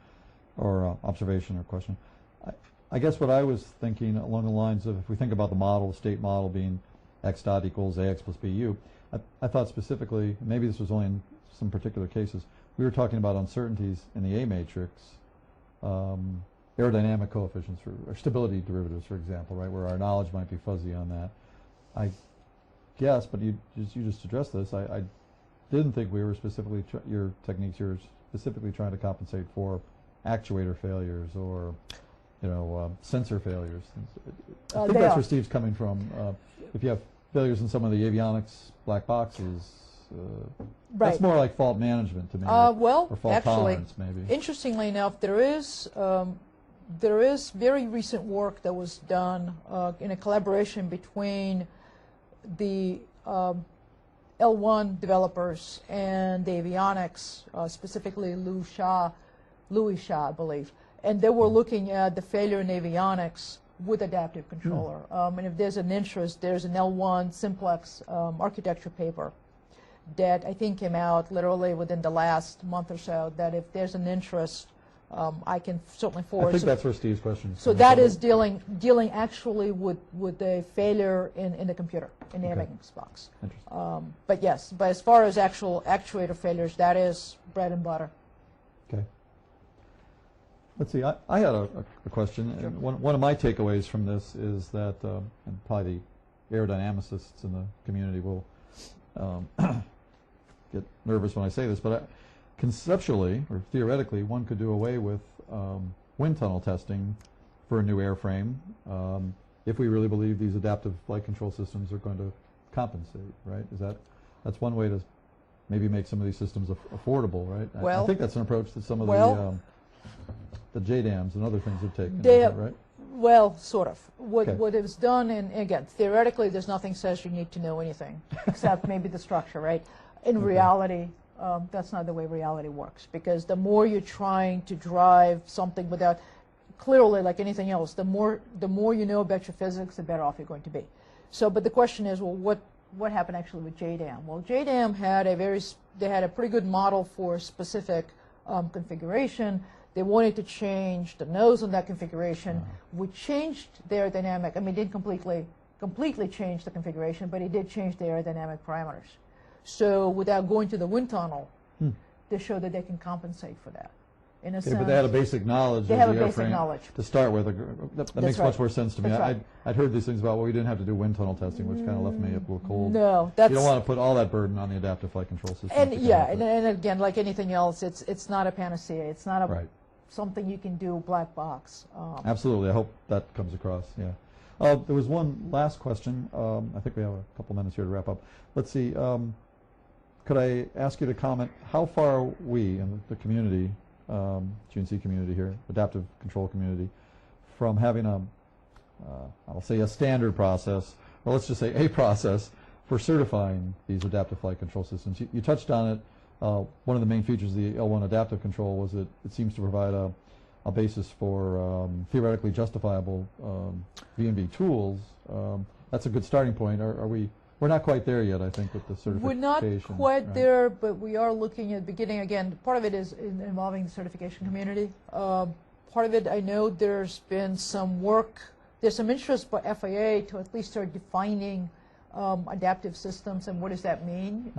or observation or question. I guess what I was thinking along the lines of, if we think about the model, the state model being x dot equals ax plus bu, I thought specifically, maybe this was only in some particular cases, we were talking about uncertainties in the A matrix, aerodynamic coefficients or stability derivatives, for example, right, where our knowledge might be fuzzy on that. I guess, but you just addressed this, I didn't think we were specifically, your techniques, you're specifically trying to compensate for actuator failures or, sensor failures. I think that's where Steve's coming from. If you have failures in some of the avionics black boxes, that's more like fault management to me, or fault actually, tolerance maybe. Interestingly enough, there is very recent work that was done in a collaboration between the L1 developers and the avionics, specifically Louis Shaw, I believe. And they were looking at the failure in avionics with adaptive controller. And if there's an interest, there's an L1 simplex architecture paper that I think came out literally within the last month or so, that if there's an interest, I can certainly forward. I think that's where Steve's question is. So that is dealing actually with a failure in the computer, in the avionics box. But yes, but as far as actual actuator failures, that is bread and butter. Okay. Let's see, I had a question. Sure. And one of my takeaways from this is that, and probably the aerodynamicists in the community will get nervous when I say this, but conceptually or theoretically, one could do away with wind tunnel testing for a new airframe if we really believe these adaptive flight control systems are going to compensate, right? That's one way to maybe make some of these systems affordable, right? I think that's an approach that some of the JDAMs and other things have taken, right? Well, sort of. What is done, and again, theoretically, there's nothing says you need to know anything except maybe the structure, right? In reality, that's not the way reality works, because the more you're trying to drive something without, clearly, like anything else, the more you know about your physics, the better off you're going to be. So, but the question is, well, what happened actually with JDAM? Well, JDAM had a pretty good model for specific configuration. They wanted to change the nose on that configuration. We changed the aerodynamic. I mean, didn't completely change the configuration, but it did change the aerodynamic parameters. So without going to the wind tunnel, they show that they can compensate for that. In a sense, but they had a basic knowledge. They have a basic knowledge to start with. That makes much more sense to me. I'd heard these things about, well, we didn't have to do wind tunnel testing, which kind of left me a little cold. No, you don't want to put all that burden on the adaptive flight control system. And and again, like anything else, it's not a panacea. It's not a something you can do black box. Absolutely. I hope that comes across. Yeah. There was one last question. I think we have a couple minutes here to wrap up. Let's see. Could I ask you to comment how far we in the community, GNC community here, adaptive control community, from having I'll say a standard process, or let's just say a process for certifying these adaptive flight control systems. You touched on it. One of the main features of the L1 adaptive control was that it seems to provide a basis for theoretically justifiable V&V tools. That's a good starting point. We're not quite there yet, I think, with the certification. We're not quite there, but we are looking at beginning again. Part of it is involving the certification community. Part of it, I know there's been some work. There's some interest by FAA to at least start defining adaptive systems and what does that mean.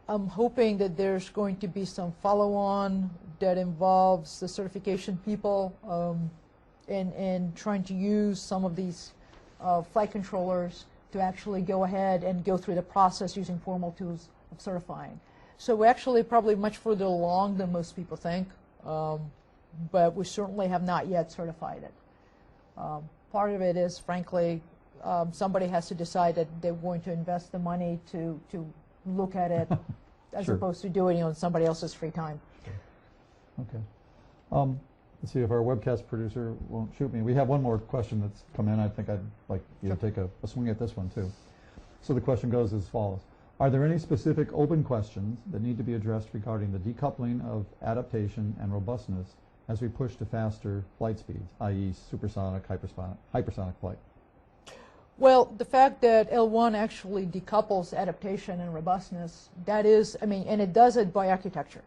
I'm hoping that there's going to be some follow-on that involves the certification people and trying to use some of these flight controllers to actually go ahead and go through the process using formal tools of certifying. So we're actually probably much further along than most people think, but we certainly have not yet certified it. Part of it is, frankly, somebody has to decide that they're going to invest the money to look at it as Sure. opposed to doing it on somebody else's free time. Okay. Let's see if our webcast producer won't shoot me. We have one more question that's come in. I think I'd like you to take a swing at this one too. So the question goes as follows. Are there any specific open questions that need to be addressed regarding the decoupling of adaptation and robustness as we push to faster flight speeds, i.e. supersonic, hypersonic flight? Well, the fact that L1 actually decouples adaptation and robustness, that is, I mean, and it does it by architecture,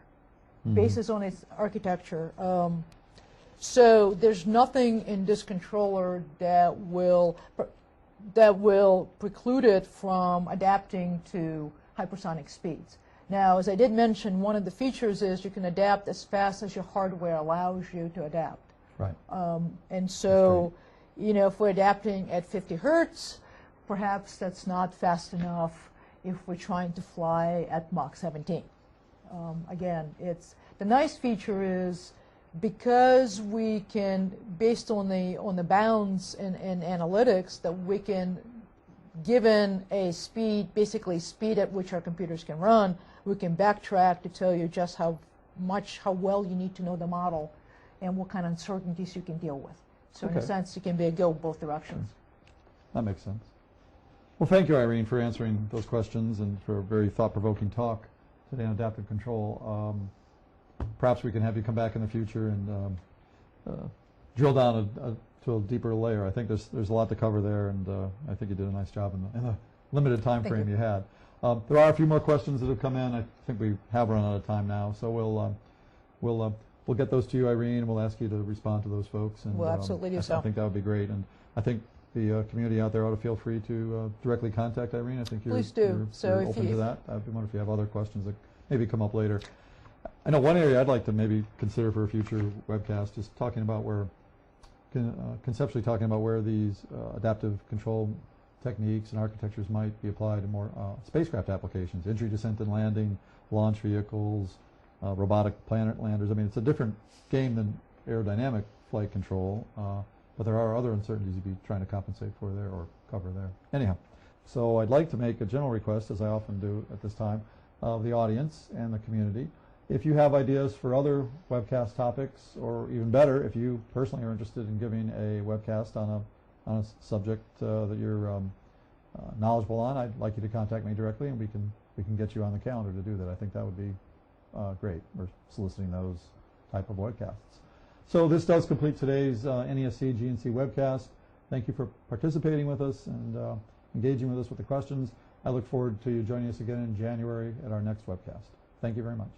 basis on its architecture. So there's nothing in this controller that will preclude it from adapting to hypersonic speeds. Now, as I did mention, one of the features is you can adapt as fast as your hardware allows you to adapt. Right. And so, you know, if we're adapting at 50 hertz, perhaps that's not fast enough if we're trying to fly at Mach 17. Again, the nice feature is because we can, based on the bounds in analytics, that we can, given a speed, basically speed at which our computers can run, we can backtrack to tell you just how well you need to know the model and what kind of uncertainties you can deal with. So in a sense, it can go both directions. That makes sense. Well, thank you, Irene, for answering those questions and for a very thought-provoking talk today on adaptive control. Perhaps we can have you come back in the future and drill down to a deeper layer. I think there's a lot to cover there, and I think you did a nice job in the limited time frame you had. There are a few more questions that have come in. I think we have run out of time now, so we'll get those to you, Irene, and we'll ask you to respond to those folks. And we'll absolutely do so. I think that would be great, and I think the community out there ought to feel free to directly contact Irene. I think you're open to that. I wonder if you have other questions that maybe come up later. I know one area I'd like to maybe consider for a future webcast is talking about conceptually talking about where these adaptive control techniques and architectures might be applied in more spacecraft applications, entry, descent, and landing, launch vehicles, robotic planet landers. I mean, it's a different game than aerodynamic flight control, but there are other uncertainties you'd be trying to compensate for there or cover there. Anyhow, so I'd like to make a general request, as I often do at this time, of the audience and the community. If you have ideas for other webcast topics, or even better, if you personally are interested in giving a webcast on a subject that you're knowledgeable on, I'd like you to contact me directly, and we can get you on the calendar to do that. I think that would be great. We're soliciting those type of webcasts. So this does complete today's NESC GNC webcast. Thank you for participating with us and engaging with us with the questions. I look forward to you joining us again in January at our next webcast. Thank you very much.